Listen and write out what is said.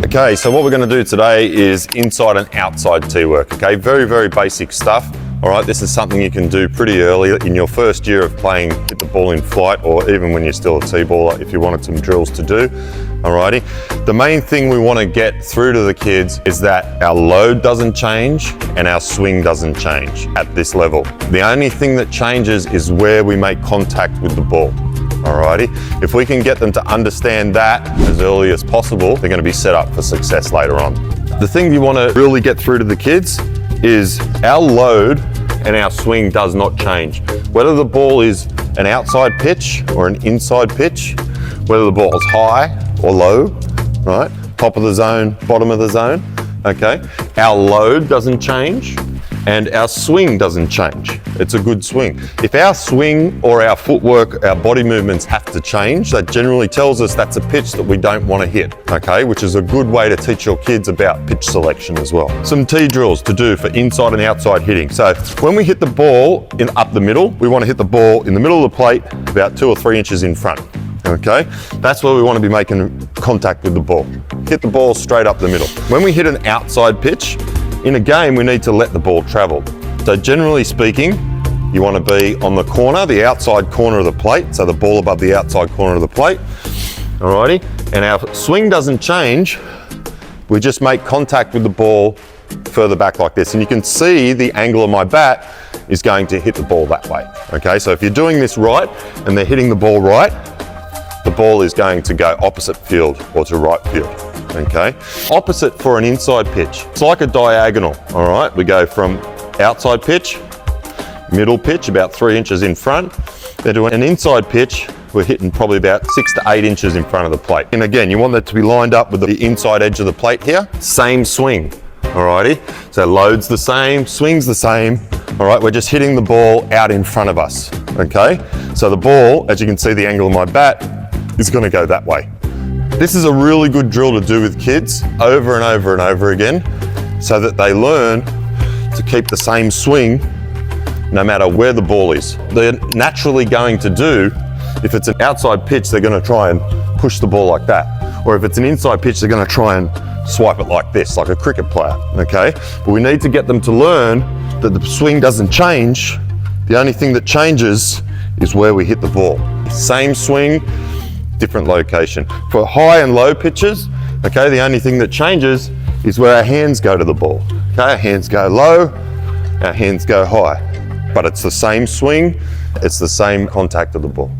Okay, so what we're going to do today is inside and outside tee work. Okay, very, very basic stuff. All right, this is something you can do pretty early in your first year of playing hit the ball in flight, or even when you're still a tee baller if you wanted some drills to do. Alrighty, the main thing we want to get through to the kids is that our load doesn't change and our swing doesn't change at this level. The only thing that changes is where we make contact with the ball. Alrighty, if we can get them to understand that as early as possible, they're going to be set up for success later on. The thing you want to really get through to the kids is our load and our swing does not change. Whether the ball is an outside pitch or an inside pitch, whether the ball is high or low, right? Top of the zone, bottom of the zone, okay? Our load doesn't change and our swing doesn't change. It's a good swing. If our swing or our footwork, our body movements have to change, that generally tells us that's a pitch that we don't want to hit, okay? Which is a good way to teach your kids about pitch selection as well. Some tee drills to do for inside and outside hitting. So when we hit the ball up the middle, we want to hit the ball in the middle of the plate, about 2 or 3 inches in front. Okay, that's where we want to be making contact with the ball. Hit the ball straight up the middle. When we hit an outside pitch, in a game we need to let the ball travel. So generally speaking, you want to be on the corner, the outside corner of the plate, so the ball above the outside corner of the plate. Alrighty, and our swing doesn't change, we just make contact with the ball further back like this. And you can see the angle of my bat is going to hit the ball that way. Okay, so if you're doing this right and they're hitting the ball right, the ball is going to go opposite field or to right field, okay? Opposite for an inside pitch. It's like a diagonal, all right? We go from outside pitch, middle pitch, about 3 inches in front. Then to an inside pitch, we're hitting probably about 6 to 8 inches in front of the plate. And again, you want that to be lined up with the inside edge of the plate here. Same swing, alrighty? So load's the same, swing's the same, all right? We're just hitting the ball out in front of us, okay? So the ball, as you can see the angle of my bat, is going to go that way. This is a really good drill to do with kids over and over and over again so that they learn to keep the same swing no matter where the ball is. They're naturally going to do, if it's an outside pitch, they're going to try and push the ball like that. Or if it's an inside pitch, they're going to try and swipe it like this, like a cricket player, okay? But we need to get them to learn that the swing doesn't change. The only thing that changes is where we hit the ball. Same swing, different location. For high and low pitches, okay, the only thing that changes is where our hands go to the ball. Okay, our hands go low, our hands go high. But it's the same swing, it's the same contact of the ball.